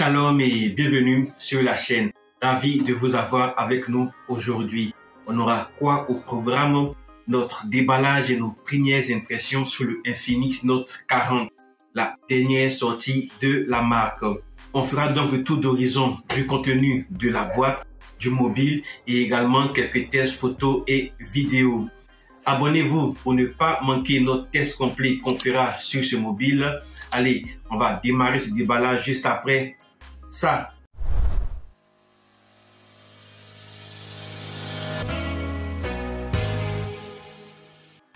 Shalom et bienvenue sur la chaîne. Ravi de vous avoir avec nous aujourd'hui. On aura quoi au programme? Notre déballage et nos premières impressions sur le Infinix Note 40, la dernière sortie de la marque. On fera donc le tour d'horizon du contenu de la boîte, du mobile et également quelques tests photos et vidéos. Abonnez-vous pour ne pas manquer notre test complet qu'on fera sur ce mobile. Allez, on va démarrer ce déballage juste après ça.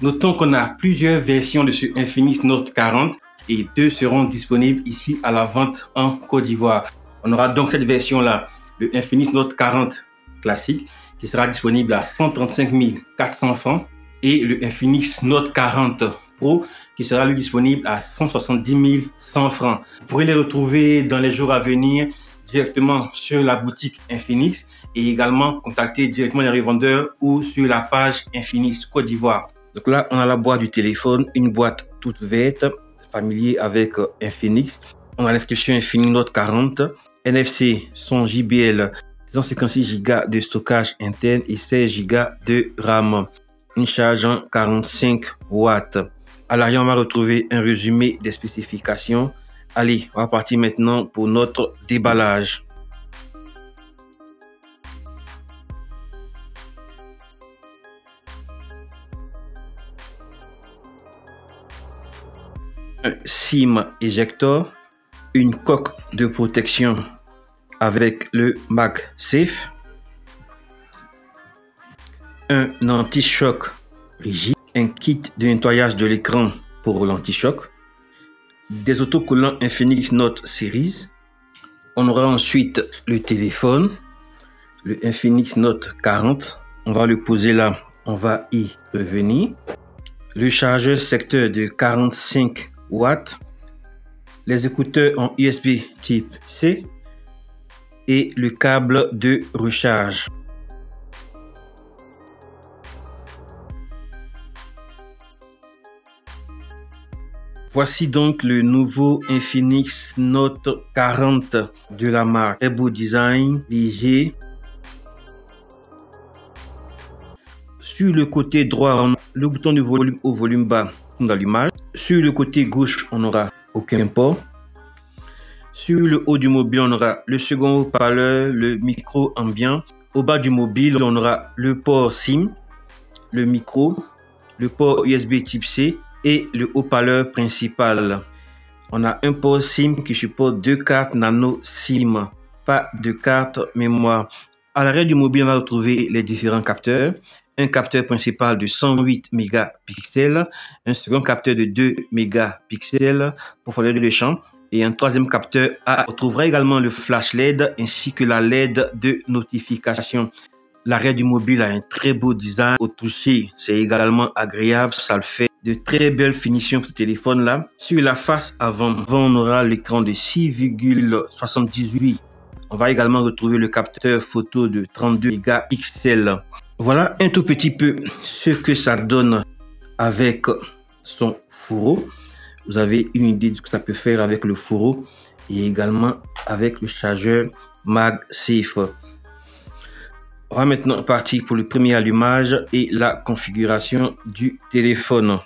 Notons qu'on a plusieurs versions de ce Infinix Note 40 et deux seront disponibles ici à la vente en Côte d'Ivoire. On aura donc cette version-là, le Infinix Note 40 classique, qui sera disponible à 135 400 francs et le Infinix Note 40 Pro qui sera lui disponible à 170 100 francs. Vous pourrez les retrouver dans les jours à venir directement sur la boutique Infinix et également contacter directement les revendeurs ou sur la page Infinix Côte d'Ivoire. Donc là, on a la boîte du téléphone, une boîte toute verte, familier avec Infinix. On a l'inscription Infinix Note 40, NFC, son JBL, 256 Go de stockage interne et 16 Go de RAM. Une charge en 45 watts. À l'arrière, on va retrouver un résumé des spécifications. Allez, on va partir maintenant pour notre déballage. Un SIM éjecteur, une coque de protection avec le MagSafe, un anti-choc rigide, un kit de nettoyage de l'écran pour l'anti-choc, des autocollants Infinix Note Series. On aura ensuite le téléphone, le Infinix Note 40. On va le poser là, on va y revenir. Le chargeur secteur de 45 watts, les écouteurs en USB type C et le câble de recharge. Voici donc le nouveau Infinix Note 40 de la marque. Très beau design, léger. Sur le côté droit, on a le bouton de volume haut, volume bas d'allumage. Sur le côté gauche, on n'aura aucun port. Sur le haut du mobile, on aura le second haut-parleur, le micro ambiant. Au bas du mobile, on aura le port SIM, le micro, le port USB type C et le haut-parleur principal. On a un port SIM qui supporte 2 cartes nano SIM, pas de carte mémoire. À l'arrière du mobile, on va retrouver les différents capteurs. Un capteur principal de 108 mégapixels, un second capteur de 2 mégapixels pour faire le champ et un troisième capteur A. On trouvera également le flash LED ainsi que la LED de notification. L'arrière du mobile a un très beau design. Au toucher, c'est également agréable. Ça le fait de très belles finitions pour ce téléphone là. Sur la face avant, on aura l'écran de 6,78. On va également retrouver le capteur photo de 32 mégapixels. Voilà un tout petit peu ce que ça donne avec son fourreau. Vous avez une idée de ce que ça peut faire avec le fourreau et également avec le chargeur MagSafe. On va maintenant partir pour le premier allumage et la configuration du téléphone.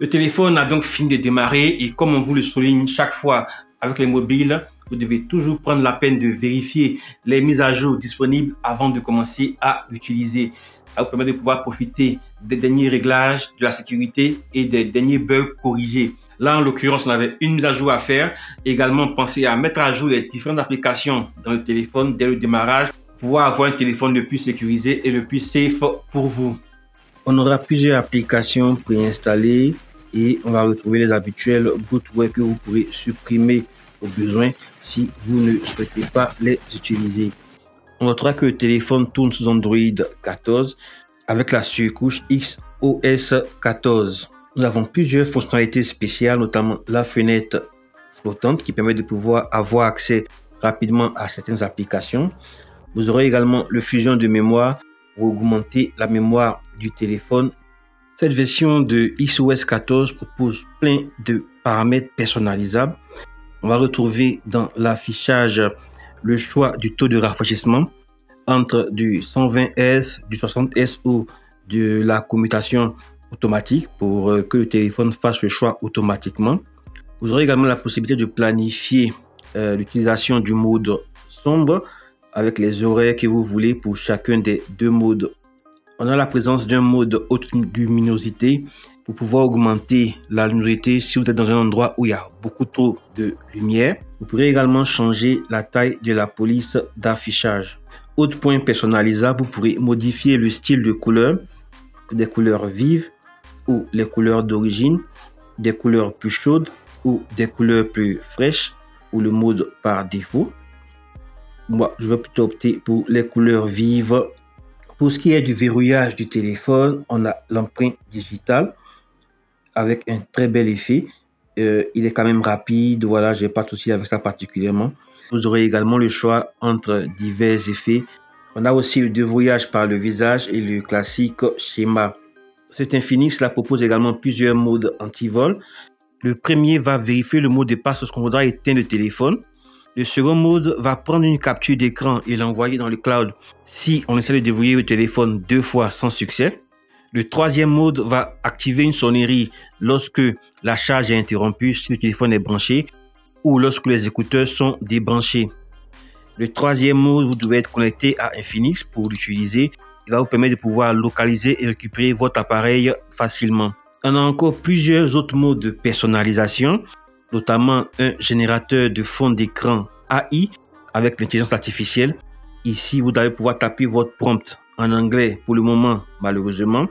Le téléphone a donc fini de démarrer et comme on vous le souligne chaque fois avec les mobiles, vous devez toujours prendre la peine de vérifier les mises à jour disponibles avant de commencer à l'utiliser. Ça vous permet de pouvoir profiter des derniers réglages, de la sécurité et des derniers bugs corrigés. Là, en l'occurrence, on avait une mise à jour à faire. Également, pensez à mettre à jour les différentes applications dans le téléphone dès le démarrage pour pouvoir avoir un téléphone le plus sécurisé et le plus safe pour vous. On aura plusieurs applications préinstallées et on va retrouver les habituels bootware que vous pourrez supprimer au besoin si vous ne souhaitez pas les utiliser. On notera que le téléphone tourne sous Android 14 avec la surcouche XOS 14. Nous avons plusieurs fonctionnalités spéciales, notamment la fenêtre flottante qui permet de pouvoir avoir accès rapidement à certaines applications. Vous aurez également le fusion de mémoire pour augmenter la mémoire du téléphone. Cette version de iOS 14 propose plein de paramètres personnalisables. On va retrouver dans l'affichage le choix du taux de rafraîchissement entre du 120 Hz, du 60 Hz ou de la commutation automatique pour que le téléphone fasse le choix automatiquement. Vous aurez également la possibilité de planifier l'utilisation du mode sombre avec les horaires que vous voulez pour chacun des deux modes. On a la présence d'un mode haute luminosité pour pouvoir augmenter la luminosité si vous êtes dans un endroit où il y a beaucoup trop de lumière. Vous pourrez également changer la taille de la police d'affichage. Autre point personnalisable, vous pourrez modifier le style de couleur, des couleurs vives ou les couleurs d'origine, des couleurs plus chaudes ou des couleurs plus fraîches ou le mode par défaut. Moi, je vais plutôt opter pour les couleurs vives. Pour ce qui est du verrouillage du téléphone, on a l'empreinte digitale avec un très bel effet. Il est quand même rapide, voilà, je n'ai pas de souci avec ça particulièrement. Vous aurez également le choix entre divers effets. On a aussi le déverrouillage par le visage et le classique schéma. Cet Infinix là propose également plusieurs modes anti-vol. Le premier va vérifier le mot de passe lorsqu'on voudra éteindre le téléphone. Le second mode va prendre une capture d'écran et l'envoyer dans le cloud si on essaie de déverrouiller le téléphone 2 fois sans succès. Le troisième mode va activer une sonnerie lorsque la charge est interrompue, si le téléphone est branché ou lorsque les écouteurs sont débranchés. Le troisième mode, vous devez être connecté à Infinix pour l'utiliser. Il va vous permettre de pouvoir localiser et récupérer votre appareil facilement. On a encore plusieurs autres modes de personnalisation, notamment un générateur de fond d'écran AI avec l'intelligence artificielle. Ici, vous allez pouvoir taper votre prompt en anglais pour le moment, malheureusement,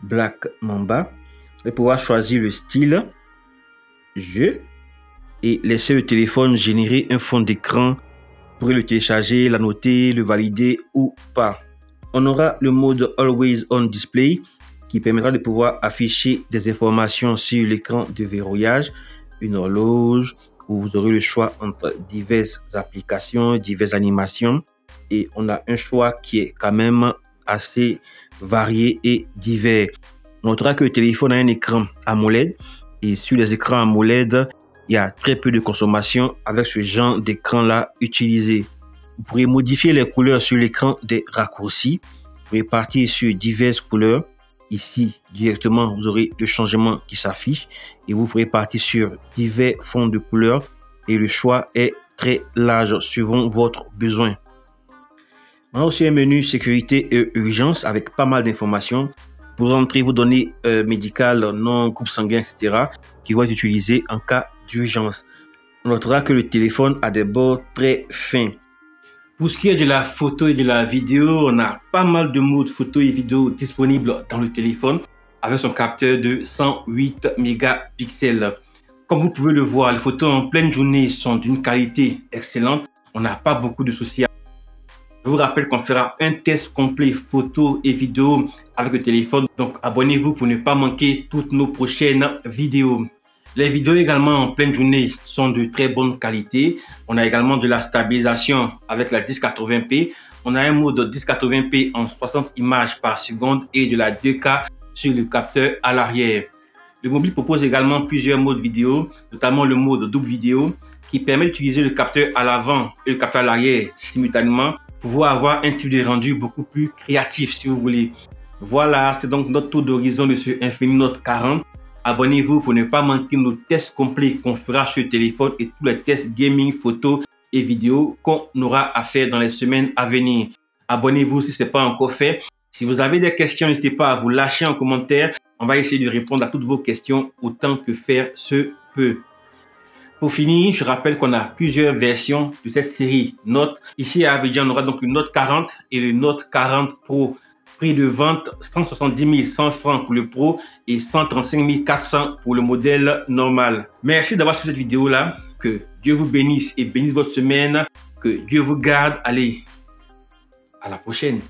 Black Mamba. Vous allez pouvoir choisir le style, jeu, et laisser le téléphone générer un fond d'écran. Vous pourrez le télécharger, l'annoter, le valider ou pas. On aura le mode Always On Display qui permettra de pouvoir afficher des informations sur l'écran de verrouillage, une horloge, où vous aurez le choix entre diverses applications, diverses animations. Et on a un choix qui est quand même assez varié et divers. On notera que le téléphone a un écran AMOLED et sur les écrans AMOLED, il y a très peu de consommation avec ce genre d'écran là utilisé. Vous pourrez modifier les couleurs sur l'écran des raccourcis. Vous pouvez partir sur diverses couleurs. Ici, directement, vous aurez le changement qui s'affiche et vous pourrez partir sur divers fonds de couleurs et le choix est très large suivant votre besoin. On a aussi un menu sécurité et urgence avec pas mal d'informations pour rentrer vos données médicales, nom, groupe sanguin, etc. qui vont être utilisées en cas d'urgence. On notera que le téléphone a des bords très fins. Pour ce qui est de la photo et de la vidéo, on a pas mal de modes photo et vidéo disponibles dans le téléphone avec son capteur de 108 mégapixels. Comme vous pouvez le voir, les photos en pleine journée sont d'une qualité excellente. On n'a pas beaucoup de soucis. Je vous rappelle qu'on fera un test complet photo et vidéo avec le téléphone. Donc abonnez-vous pour ne pas manquer toutes nos prochaines vidéos. Les vidéos également en pleine journée sont de très bonne qualité. On a également de la stabilisation avec la 1080p. On a un mode 1080p en 60 images par seconde et de la 2K sur le capteur à l'arrière. Le mobile propose également plusieurs modes vidéo, notamment le mode double vidéo qui permet d'utiliser le capteur à l'avant et le capteur à l'arrière simultanément pour pouvoir avoir un type de rendu beaucoup plus créatif si vous voulez. Voilà, c'est donc notre tour d'horizon de ce Infinix Note 40. Abonnez-vous pour ne pas manquer nos tests complets qu'on fera sur le téléphone et tous les tests gaming, photos et vidéos qu'on aura à faire dans les semaines à venir. Abonnez-vous si ce n'est pas encore fait. Si vous avez des questions, n'hésitez pas à vous lâcher en commentaire. On va essayer de répondre à toutes vos questions autant que faire se peut. Pour finir, je rappelle qu'on a plusieurs versions de cette série Note. Ici à Abidjan, on aura donc le Note 40 et le Note 40 Pro. Prix de vente 170 100 francs pour le Pro et 135 400 pour le modèle normal. Merci d'avoir suivi cette vidéo là. Que Dieu vous bénisse et bénisse votre semaine. Que Dieu vous garde. Allez, à la prochaine.